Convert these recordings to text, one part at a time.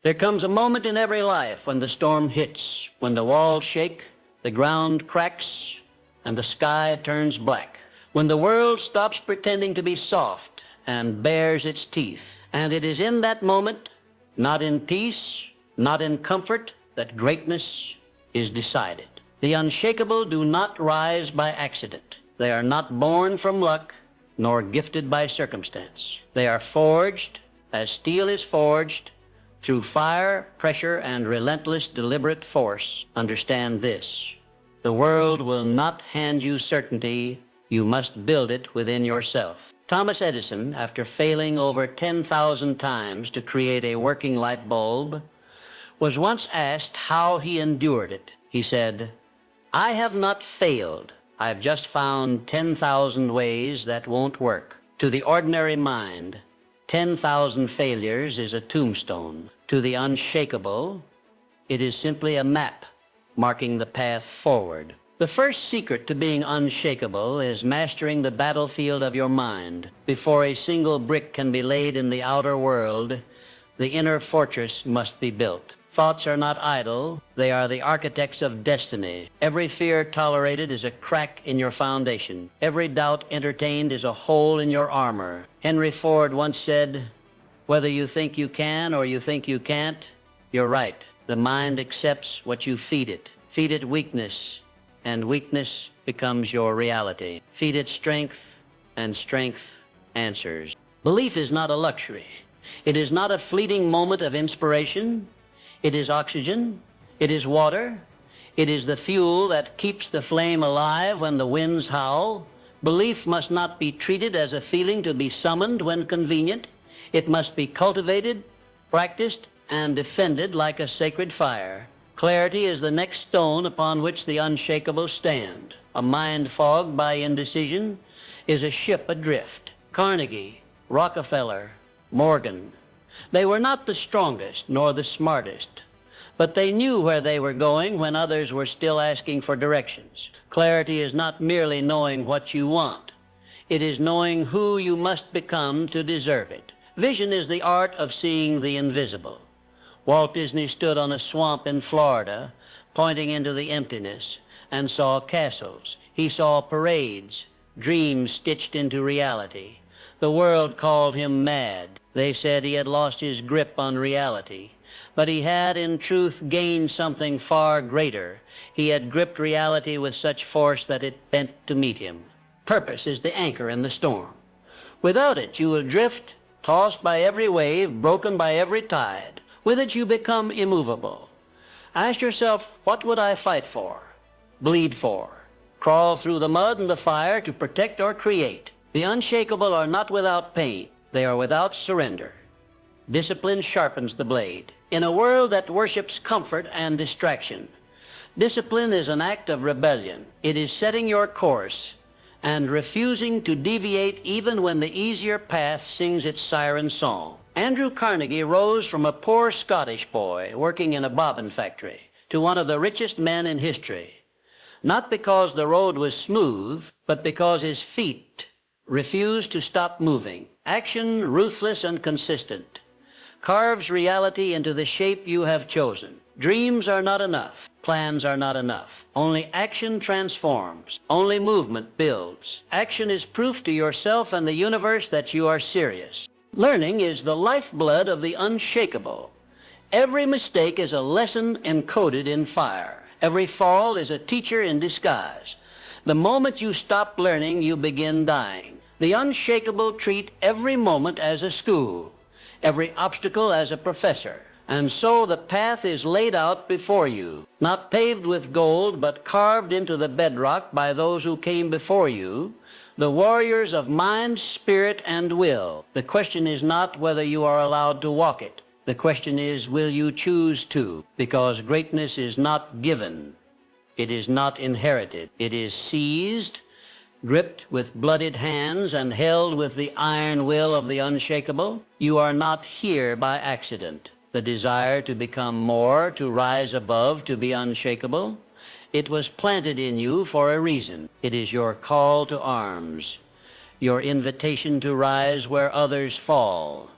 There comes a moment in every life when the storm hits, when the walls shake, the ground cracks, and the sky turns black, when the world stops pretending to be soft and bares its teeth. And it is in that moment, not in peace, not in comfort, that greatness is decided. The unshakable do not rise by accident. They are not born from luck, nor gifted by circumstance. They are forged, as steel is forged, through fire, pressure, and relentless, deliberate force. Understand this: the world will not hand you certainty. You must build it within yourself. Thomas Edison, after failing over 10,000 times to create a working light bulb, was once asked how he endured it. He said, "I have not failed. I've just found 10,000 ways that won't work." To the ordinary mind, 10,000 failures is a tombstone. To the unshakable, it is simply a map marking the path forward. The first secret to being unshakable is mastering the battlefield of your mind. Before a single brick can be laid in the outer world, the inner fortress must be built. Thoughts are not idle. They are the architects of destiny. Every fear tolerated is a crack in your foundation. Every doubt entertained is a hole in your armor. Henry Ford once said, "Whether you think you can or you think you can't, you're right. The mind accepts what you feed it. Feed it weakness, and weakness becomes your reality. Feed it strength, and strength answers." Belief is not a luxury. It is not a fleeting moment of inspiration. It is oxygen. It is water. It is the fuel that keeps the flame alive when the winds howl. Belief must not be treated as a feeling to be summoned when convenient. It must be cultivated, practiced, and defended like a sacred fire. Clarity is the next stone upon which the unshakable stand. A mind fogged by indecision is a ship adrift. Carnegie, Rockefeller, Morgan, they were not the strongest nor the smartest, but they knew where they were going when others were still asking for directions. Clarity is not merely knowing what you want. It is knowing who you must become to deserve it. Vision is the art of seeing the invisible. Walt Disney stood on a swamp in Florida, pointing into the emptiness, and saw castles. He saw parades, dreams stitched into reality. The world called him mad. They said he had lost his grip on reality. But he had, in truth, gained something far greater. He had gripped reality with such force that it bent to meet him. Purpose is the anchor in the storm. Without it, you will drift, tossed by every wave, broken by every tide. With it, you become immovable. Ask yourself, what would I fight for, bleed for, crawl through the mud and the fire to protect or create? The unshakable are not without pain. They are without surrender. Discipline sharpens the blade. In a world that worships comfort and distraction, discipline is an act of rebellion. It is setting your course and refusing to deviate even when the easier path sings its siren song. Andrew Carnegie rose from a poor Scottish boy working in a bobbin factory to one of the richest men in history, not because the road was smooth, but because his feet refused to stop moving. Action, ruthless and consistent, carves reality into the shape you have chosen. Dreams are not enough. Plans are not enough. Only action transforms. Only movement builds. Action is proof to yourself and the universe that you are serious. Learning is the lifeblood of the unshakable. Every mistake is a lesson encoded in fire. Every fall is a teacher in disguise. The moment you stop learning, you begin dying. The unshakable treat every moment as a school, every obstacle as a professor. And so the path is laid out before you, not paved with gold, but carved into the bedrock by those who came before you, the warriors of mind, spirit, and will. The question is not whether you are allowed to walk it. The question is, will you choose to? Because greatness is not given. It is not inherited. It is seized, gripped with blooded hands, and held with the iron will of the unshakable. You are not here by accident. The desire to become more, to rise above, to be unshakable, it was planted in you for a reason. It is your call to arms, your invitation to rise where others fall,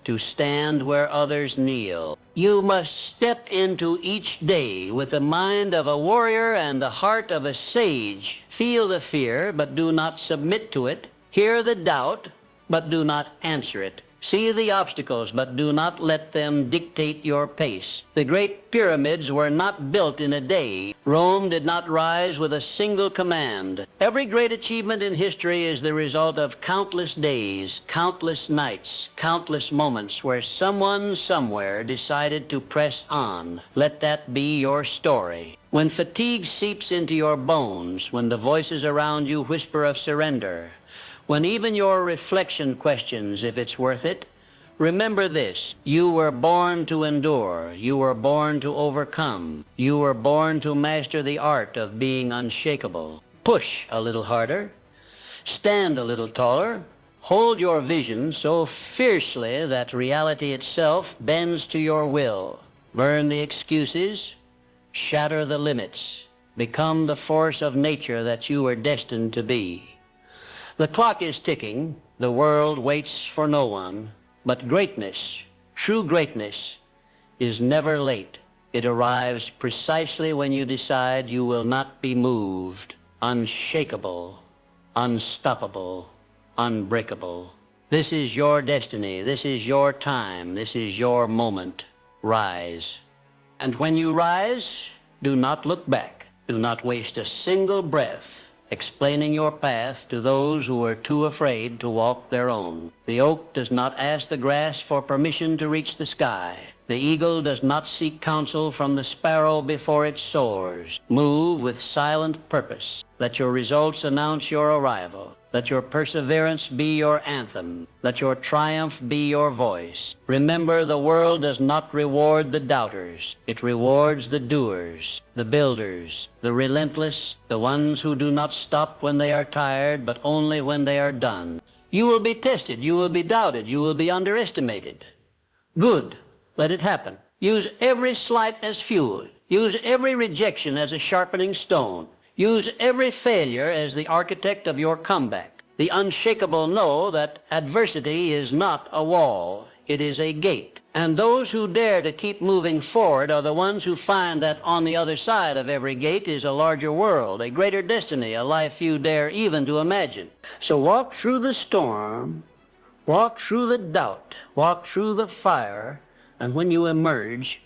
to stand where others kneel. You must step into each day with the mind of a warrior and the heart of a sage. Feel the fear, but do not submit to it. Hear the doubt, but do not answer it. See the obstacles, but do not let them dictate your pace. The great pyramids were not built in a day. Rome did not rise with a single command. Every great achievement in history is the result of countless days, countless nights, countless moments where someone somewhere decided to press on. Let that be your story. When fatigue seeps into your bones, when the voices around you whisper of surrender, when even your reflection questions if it's worth it, remember this: you were born to endure. You were born to overcome. You were born to master the art of being unshakable. Push a little harder. Stand a little taller. Hold your vision so fiercely that reality itself bends to your will. Burn the excuses. Shatter the limits. Become the force of nature that you were destined to be. The clock is ticking. The world waits for no one. But greatness, true greatness, is never late. It arrives precisely when you decide you will not be moved. Unshakable, unstoppable, unbreakable. This is your destiny. This is your time. This is your moment. Rise. And when you rise, do not look back. Do not waste a single breath explaining your path to those who are too afraid to walk their own. The oak does not ask the grass for permission to reach the sky. The eagle does not seek counsel from the sparrow before it soars. Move with silent purpose. Let your results announce your arrival. Let your perseverance be your anthem. Let your triumph be your voice. Remember, the world does not reward the doubters. It rewards the doers, the builders, the relentless, the ones who do not stop when they are tired, but only when they are done. You will be tested. You will be doubted. You will be underestimated. Good. Let it happen. Use every slight as fuel. Use every rejection as a sharpening stone. Use every failure as the architect of your comeback. The unshakable know that adversity is not a wall. It is a gate. And those who dare to keep moving forward are the ones who find that on the other side of every gate is a larger world, a greater destiny, a life you dare even to imagine. So walk through the storm, walk through the doubt, walk through the fire, and when you emerge,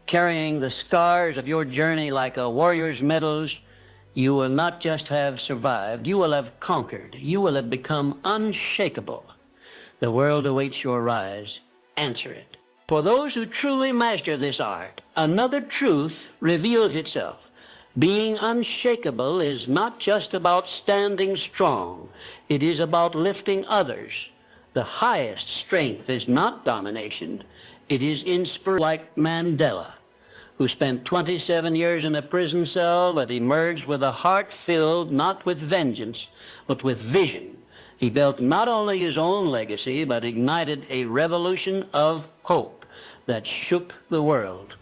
carrying the scars of your journey like a warrior's medals, you will not just have survived, you will have conquered. You will have become unshakable. The world awaits your rise. Answer it. For those who truly master this art, another truth reveals itself. Being unshakable is not just about standing strong. It is about lifting others. The highest strength is not domination. It is inspiration, like Mandela, who spent 27 years in a prison cell but emerged with a heart filled not with vengeance, but with vision. He built not only his own legacy, but ignited a revolution of hope that shook the world.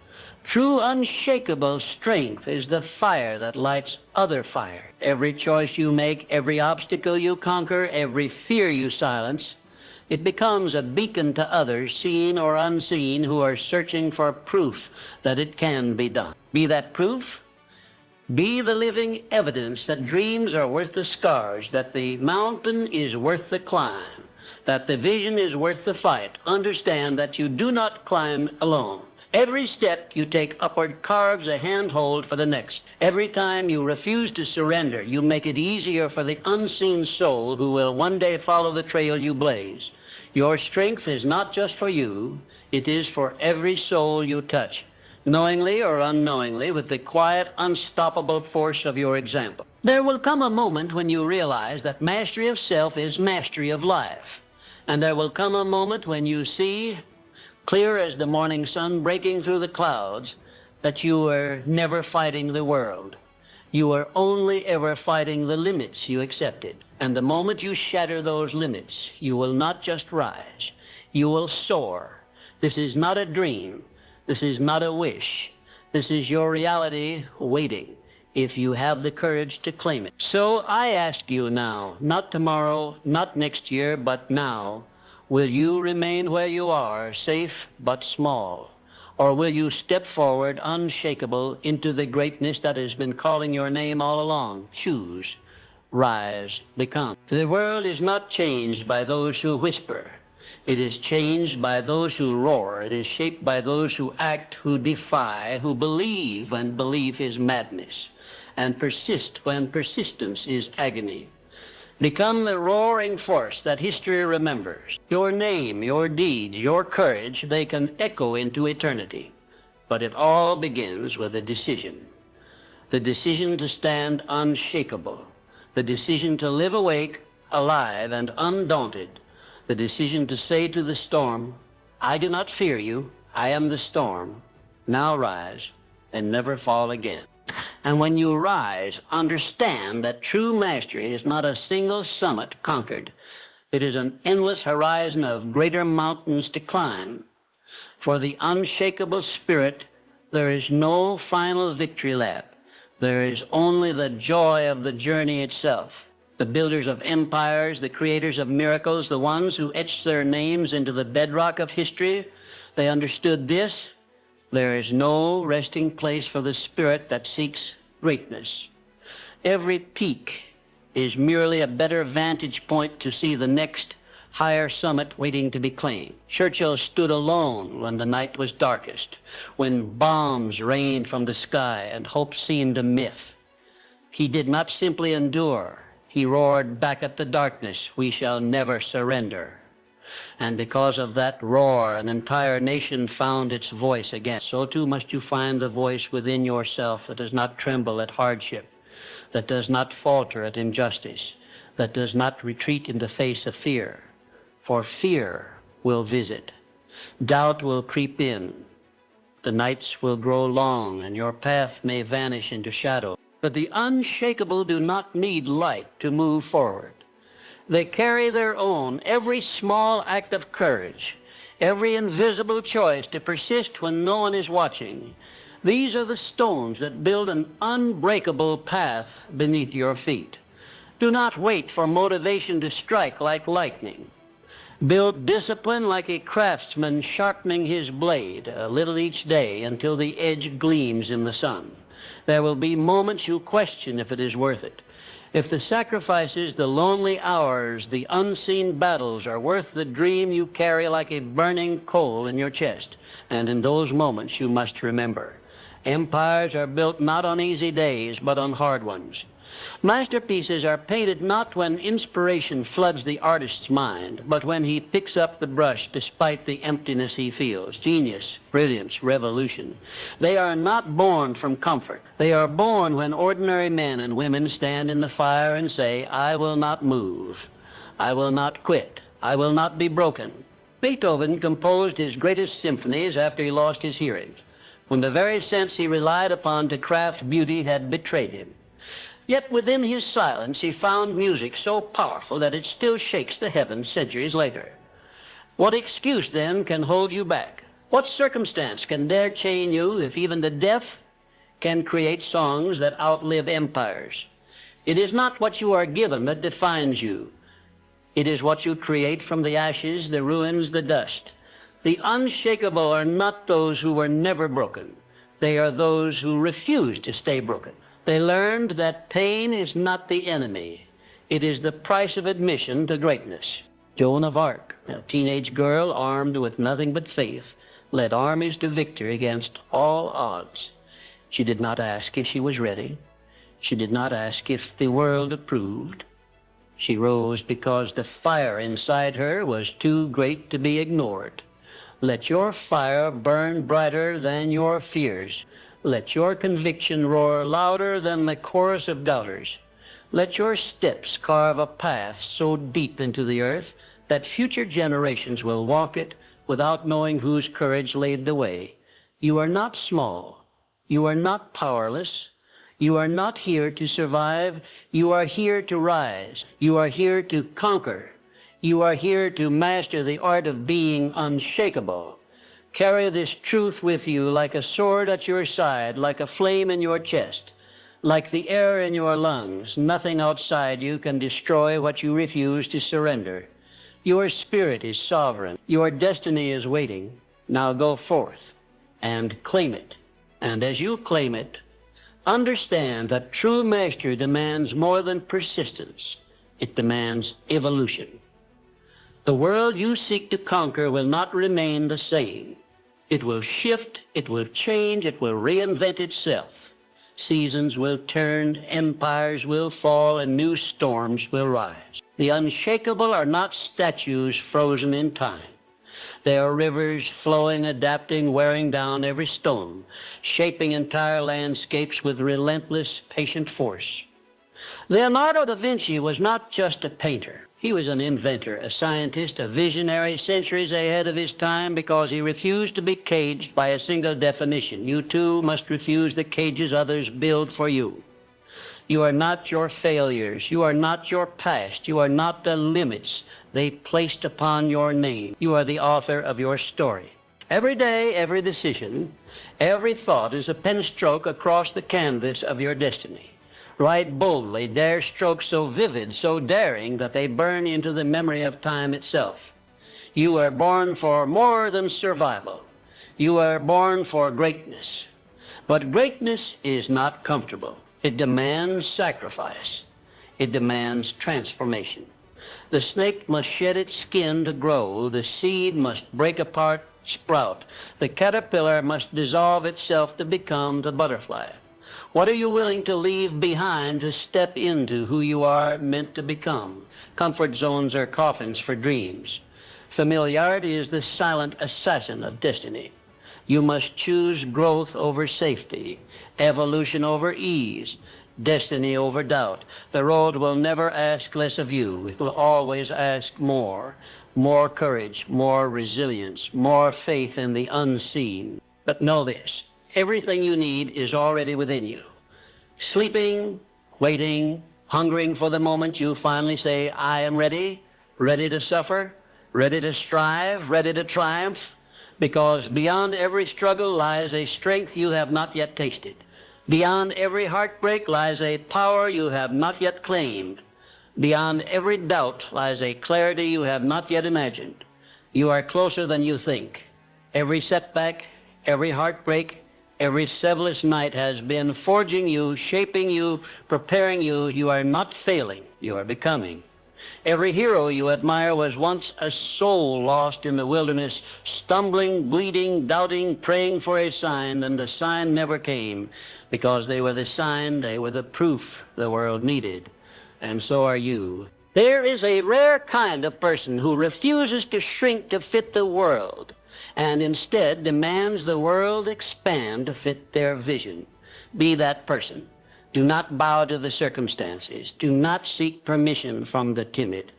True unshakable strength is the fire that lights other fire. Every choice you make, every obstacle you conquer, every fear you silence, it becomes a beacon to others, seen or unseen, who are searching for proof that it can be done. Be that proof. Be the living evidence that dreams are worth the scars, that the mountain is worth the climb, that the vision is worth the fight. Understand that you do not climb alone. Every step you take upward carves a handhold for the next. Every time you refuse to surrender, you make it easier for the unseen soul who will one day follow the trail you blaze. Your strength is not just for you, it is for every soul you touch, knowingly or unknowingly, with the quiet, unstoppable force of your example. There will come a moment when you realize that mastery of self is mastery of life. And there will come a moment when you see, clear as the morning sun breaking through the clouds, that you were never fighting the world. You were only ever fighting the limits you accepted. And the moment you shatter those limits, you will not just rise, you will soar. This is not a dream. This is not a wish. This is your reality waiting, if you have the courage to claim it. So I ask you now, not tomorrow, not next year, but now, Will you remain where you are, safe but small? Or will you step forward, unshakable, into the greatness that has been calling your name all along? Choose, rise, become. The world is not changed by those who whisper. It is changed by those who roar. It is shaped by those who act, who defy, who believe when belief is madness, and persist when persistence is agony. Become the roaring force that history remembers. Your name, your deeds, your courage, they can echo into eternity. But it all begins with a decision. The decision to stand unshakable. The decision to live awake, alive, and undaunted. The decision to say to the storm, I do not fear you. I am the storm. Now rise and never fall again. And when you rise, understand that true mastery is not a single summit conquered. It is an endless horizon of greater mountains to climb. For the unshakable spirit, there is no final victory lap. There is only the joy of the journey itself. The builders of empires, the creators of miracles, the ones who etched their names into the bedrock of history, they understood this. There is no resting place for the spirit that seeks greatness. Every peak is merely a better vantage point to see the next higher summit waiting to be claimed. Churchill stood alone when the night was darkest, when bombs rained from the sky and hope seemed a myth. He did not simply endure. He roared back at the darkness, we shall never surrender. And because of that roar, an entire nation found its voice again. So too must you find the voice within yourself that does not tremble at hardship, that does not falter at injustice, that does not retreat in the face of fear. For fear will visit. Doubt will creep in. The nights will grow long, and your path may vanish into shadow. But the unshakable do not need light to move forward. They carry their own, every small act of courage, every invisible choice to persist when no one is watching. These are the stones that build an unbreakable path beneath your feet. Do not wait for motivation to strike like lightning. Build discipline like a craftsman sharpening his blade, a little each day until the edge gleams in the sun. There will be moments you question if it is worth it. If the sacrifices, the lonely hours, the unseen battles are worth the dream you carry like a burning coal in your chest. And in those moments you must remember, empires are built not on easy days, but on hard ones. Masterpieces are painted not when inspiration floods the artist's mind, but when he picks up the brush despite the emptiness he feels. Genius, brilliance, revolution. They are not born from comfort. They are born when ordinary men and women stand in the fire and say, I will not move. I will not quit. I will not be broken. Beethoven composed his greatest symphonies after he lost his hearing, when the very sense he relied upon to craft beauty had betrayed him. Yet within his silence he found music so powerful that it still shakes the heavens centuries later. What excuse then can hold you back? What circumstance can dare chain you if even the deaf can create songs that outlive empires? It is not what you are given that defines you. It is what you create from the ashes, the ruins, the dust. The unshakable are not those who were never broken. They are those who refuse to stay broken. They learned that pain is not the enemy. It is the price of admission to greatness. Joan of Arc, a teenage girl armed with nothing but faith, led armies to victory against all odds. She did not ask if she was ready. She did not ask if the world approved. She rose because the fire inside her was too great to be ignored. Let your fire burn brighter than your fears. Let your conviction roar louder than the chorus of doubters. Let your steps carve a path so deep into the earth that future generations will walk it without knowing whose courage laid the way. You are not small. You are not powerless. You are not here to survive. You are here to rise. You are here to conquer. You are here to master the art of being unshakable. Carry this truth with you like a sword at your side, like a flame in your chest, like the air in your lungs. Nothing outside you can destroy what you refuse to surrender. Your spirit is sovereign. Your destiny is waiting. Now go forth and claim it. And as you claim it, understand that true mastery demands more than persistence. It demands evolution. The world you seek to conquer will not remain the same. It will shift, it will change, it will reinvent itself. Seasons will turn, empires will fall, and new storms will rise. The unshakable are not statues frozen in time. They are rivers flowing, adapting, wearing down every stone, shaping entire landscapes with relentless, patient force. Leonardo da Vinci was not just a painter. He was an inventor, a scientist, a visionary, centuries ahead of his time because he refused to be caged by a single definition. You too must refuse the cages others build for you. You are not your failures. You are not your past. You are not the limits they placed upon your name. You are the author of your story. Every day, every decision, every thought is a pen stroke across the canvas of your destiny. Write boldly, dare strokes so vivid, so daring that they burn into the memory of time itself. You are born for more than survival. You are born for greatness. But greatness is not comfortable. It demands sacrifice. It demands transformation. The snake must shed its skin to grow. The seed must break apart, sprout. The caterpillar must dissolve itself to become the butterfly. What are you willing to leave behind to step into who you are meant to become? Comfort zones are coffins for dreams. Familiarity is the silent assassin of destiny. You must choose growth over safety, evolution over ease, destiny over doubt. The road will never ask less of you. It will always ask more. More courage, more resilience, more faith in the unseen. But know this. Everything you need is already within you. Sleeping, waiting, hungering for the moment you finally say, I am ready, ready to suffer, ready to strive, ready to triumph, because beyond every struggle lies a strength you have not yet tasted. Beyond every heartbreak lies a power you have not yet claimed. Beyond every doubt lies a clarity you have not yet imagined. You are closer than you think. Every setback, every heartbreak, every sleepless night has been forging you, shaping you, preparing you. You are not failing. You are becoming. Every hero you admire was once a soul lost in the wilderness, stumbling, bleeding, doubting, praying for a sign, and the sign never came because they were the sign, they were the proof the world needed. And so are you. There is a rare kind of person who refuses to shrink to fit the world, and instead demands the world expand to fit their vision. Be that person. Do not bow to the circumstances. Do not seek permission from the timid.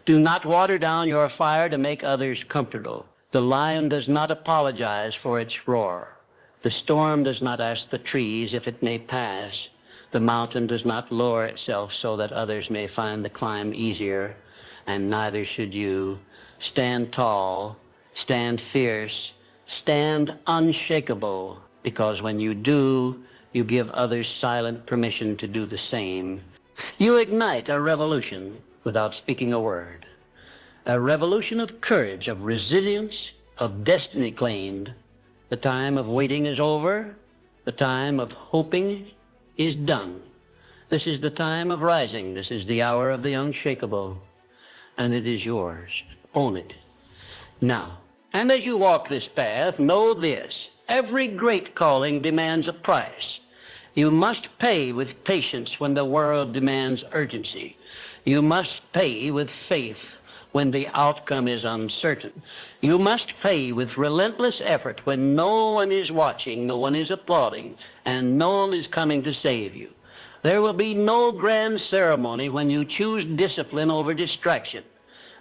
Do not water down your fire to make others comfortable. The lion does not apologize for its roar. The storm does not ask the trees if it may pass. The mountain does not lower itself so that others may find the climb easier, and neither should you. Stand tall. Stand fierce, stand unshakable, because when you do, you give others silent permission to do the same. You ignite a revolution without speaking a word. A revolution of courage, of resilience, of destiny claimed. The time of waiting is over. The time of hoping is done. This is the time of rising. This is the hour of the unshakable. And it is yours. Own it. Now, and as you walk this path, know this. Every great calling demands a price. You must pay with patience when the world demands urgency. You must pay with faith when the outcome is uncertain. You must pay with relentless effort when no one is watching, no one is applauding, and no one is coming to save you. There will be no grand ceremony when you choose discipline over distraction.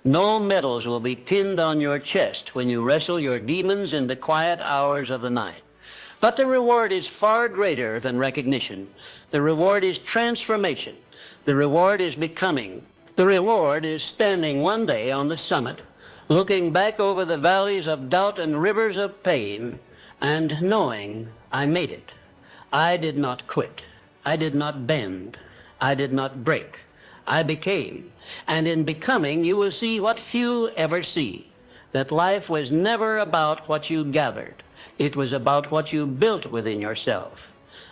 No medals will be pinned on your chest when you wrestle your demons in the quiet hours of the night. But the reward is far greater than recognition. The reward is transformation. The reward is becoming. The reward is standing one day on the summit, looking back over the valleys of doubt and rivers of pain, and knowing I made it. I did not quit. I did not bend. I did not break. I became. And in becoming, you will see what few ever see, that life was never about what you gathered. It was about what you built within yourself.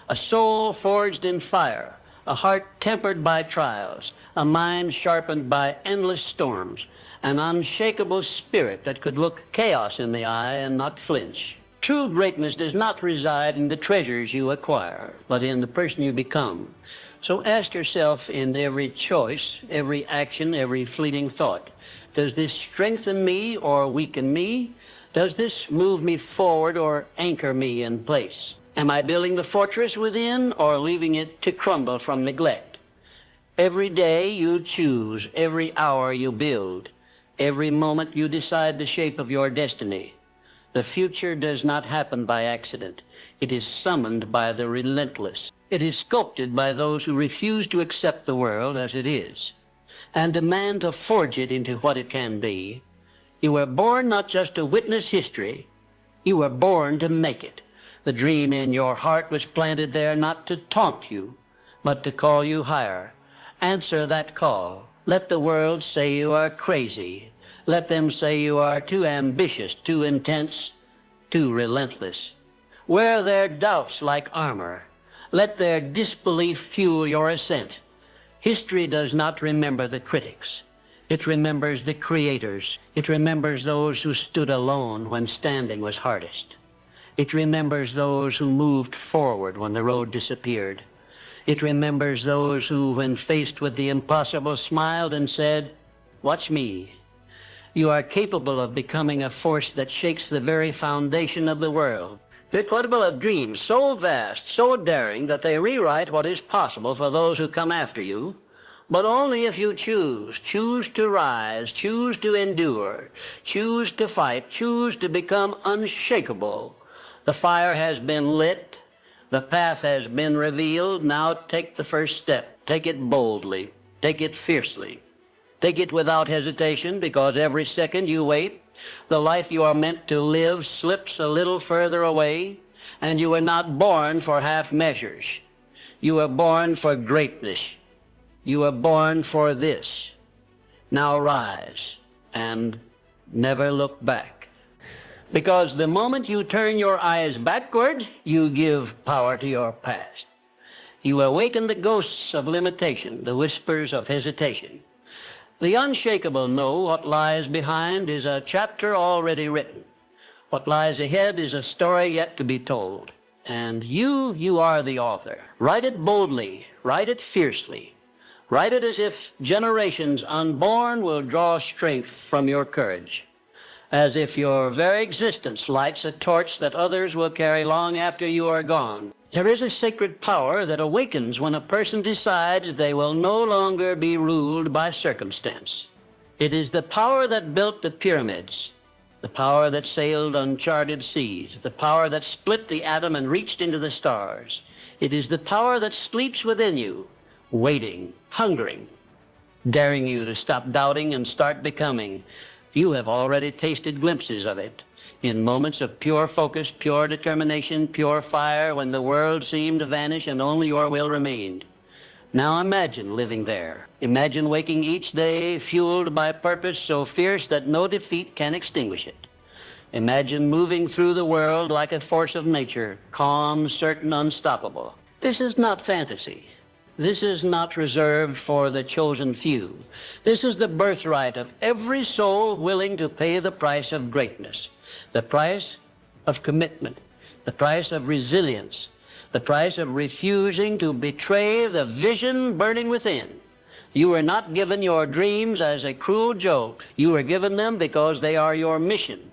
A soul forged in fire, a heart tempered by trials, a mind sharpened by endless storms, an unshakable spirit that could look chaos in the eye and not flinch. True greatness does not reside in the treasures you acquire, but in the person you become. So ask yourself in every choice, every action, every fleeting thought, does this strengthen me or weaken me? Does this move me forward or anchor me in place? Am I building the fortress within or leaving it to crumble from neglect? Every day you choose, every hour you build, every moment you decide the shape of your destiny. The future does not happen by accident. It is summoned by the relentless. It is sculpted by those who refuse to accept the world as it is and demand to forge it into what it can be. You were born not just to witness history, you were born to make it. The dream in your heart was planted there not to taunt you, but to call you higher. Answer that call. Let the world say you are crazy. Let them say you are too ambitious, too intense, too relentless. Wear their doubts like armor. Let their disbelief fuel your ascent. History does not remember the critics. It remembers the creators. It remembers those who stood alone when standing was hardest. It remembers those who moved forward when the road disappeared. It remembers those who, when faced with the impossible, smiled and said, "Watch me." You are capable of becoming a force that shakes the very foundation of the world. Capable of dreams so vast, so daring, that they rewrite what is possible for those who come after you, but only if you choose to rise, choose to endure, choose to fight, choose to become unshakable. The fire has been lit. The path has been revealed. Now take the first step. Take it boldly. Take it fiercely. Take it without hesitation, because every second you wait, the life you are meant to live slips a little further away, and you were not born for half measures. You were born for greatness. You were born for this. Now rise and never look back. Because the moment you turn your eyes backward, you give power to your past. You awaken the ghosts of limitation, the whispers of hesitation. The unshakable know what lies behind is a chapter already written. What lies ahead is a story yet to be told. And you are the author. Write it boldly. Write it fiercely. Write it as if generations unborn will draw strength from your courage. As if your very existence lights a torch that others will carry long after you are gone. There is a sacred power that awakens when a person decides they will no longer be ruled by circumstance. It is the power that built the pyramids, the power that sailed uncharted seas, the power that split the atom and reached into the stars. It is the power that sleeps within you, waiting, hungering, daring you to stop doubting and start becoming. You have already tasted glimpses of it in moments of pure focus, pure determination, pure fire, when the world seemed to vanish and only your will remained. Now imagine living there. Imagine waking each day fueled by purpose so fierce that no defeat can extinguish it. Imagine moving through the world like a force of nature, calm, certain, unstoppable. This is not fantasy. This is not reserved for the chosen few. This is the birthright of every soul willing to pay the price of greatness, the price of commitment, the price of resilience, the price of refusing to betray the vision burning within. You were not given your dreams as a cruel joke. You were given them because they are your mission.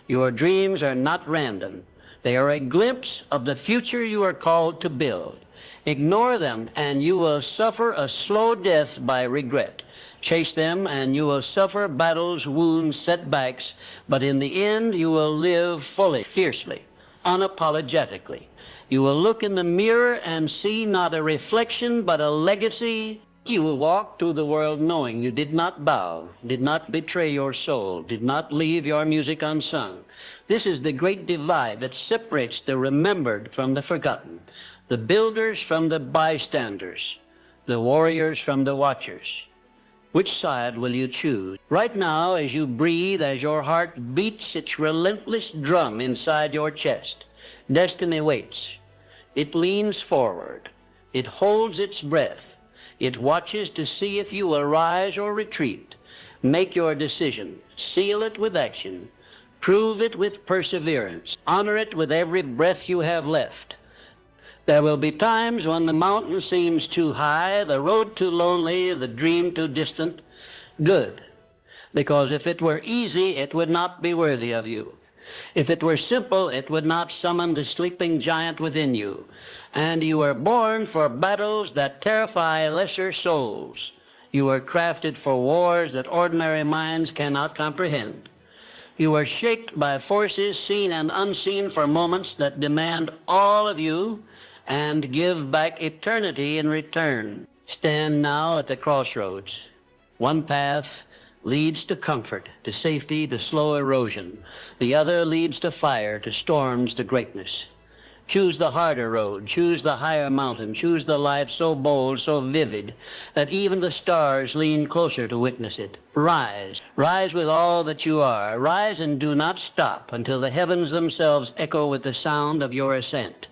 Your dreams are not random. They are a glimpse of the future you are called to build. Ignore them, and you will suffer a slow death by regret. Chase them, and you will suffer battles, wounds, setbacks, but in the end you will live fully, fiercely, unapologetically. You will look in the mirror and see not a reflection, but a legacy. You will walk through the world knowing you did not bow, did not betray your soul, did not leave your music unsung. This is the great divide that separates the remembered from the forgotten, the builders from the bystanders, the warriors from the watchers. Which side will you choose? Right now, as you breathe, as your heart beats its relentless drum inside your chest, destiny waits. It leans forward. It holds its breath. It watches to see if you will rise or retreat. Make your decision. Seal it with action. Prove it with perseverance. Honor it with every breath you have left. There will be times when the mountain seems too high, the road too lonely, the dream too distant. Good, because if it were easy, it would not be worthy of you. If it were simple, it would not summon the sleeping giant within you. And you were born for battles that terrify lesser souls. You were crafted for wars that ordinary minds cannot comprehend. You were shaped by forces seen and unseen for moments that demand all of you and give back eternity in return. Stand now at the crossroads. One path leads to comfort, to safety, to slow erosion. The other leads to fire, to storms, to greatness. Choose the harder road. Choose the higher mountain. Choose the life so bold, so vivid, that even the stars lean closer to witness it. Rise. Rise with all that you are. Rise and do not stop until the heavens themselves echo with the sound of your ascent.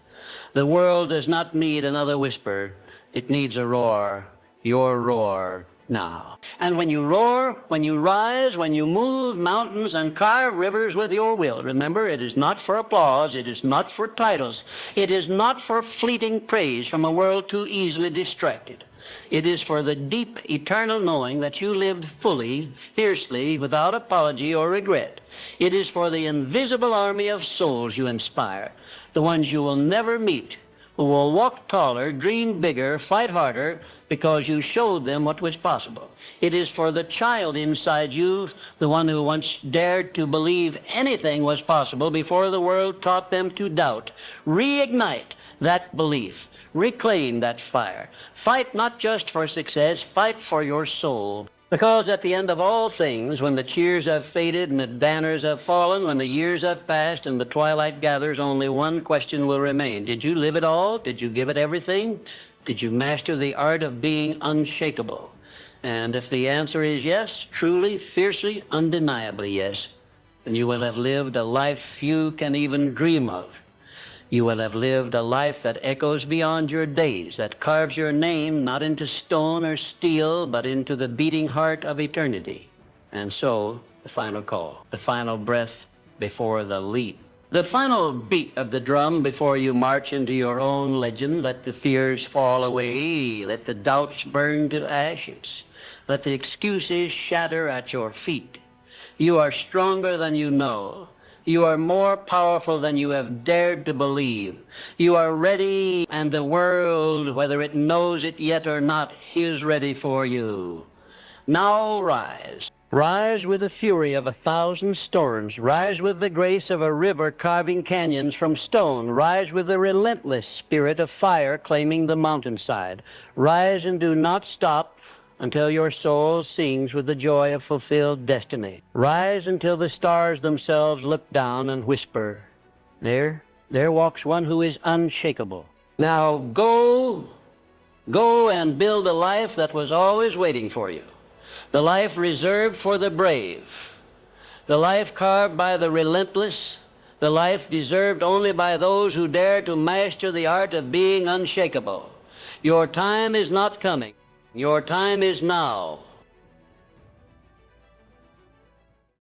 The world does not need another whisper. It needs a roar. Your roar now. And when you roar, when you rise, when you move mountains and carve rivers with your will, remember, it is not for applause, it is not for titles, it is not for fleeting praise from a world too easily distracted. It is for the deep, eternal knowing that you lived fully, fiercely, without apology or regret. It is for the invisible army of souls you inspire, the ones you will never meet, who will walk taller, dream bigger, fight harder, because you showed them what was possible. It is for the child inside you, the one who once dared to believe anything was possible before the world taught them to doubt. Reignite that belief. Reclaim that fire. Fight not just for success, fight for your soul. Because at the end of all things, when the cheers have faded and the banners have fallen, when the years have passed and the twilight gathers, only one question will remain. Did you live it all? Did you give it everything? Did you master the art of being unshakable? And if the answer is yes, truly, fiercely, undeniably yes, then you will have lived a life few can even dream of. You will have lived a life that echoes beyond your days, that carves your name not into stone or steel, but into the beating heart of eternity. And so, the final call, the final breath before the leap. The final beat of the drum before you march into your own legend. Let the fears fall away. Let the doubts burn to ashes. Let the excuses shatter at your feet. You are stronger than you know. You are more powerful than you have dared to believe. You are ready, and the world, whether it knows it yet or not, is ready for you. Now rise. Rise with the fury of 1,000 storms. Rise with the grace of a river carving canyons from stone. Rise with the relentless spirit of fire claiming the mountainside. Rise and do not stop until your soul sings with the joy of fulfilled destiny. Rise until the stars themselves look down and whisper, there walks one who is unshakable. Now go and build a life that was always waiting for you. The life reserved for the brave. The life carved by the relentless. The life deserved only by those who dare to master the art of being unshakable. Your time is not coming. Your time is now.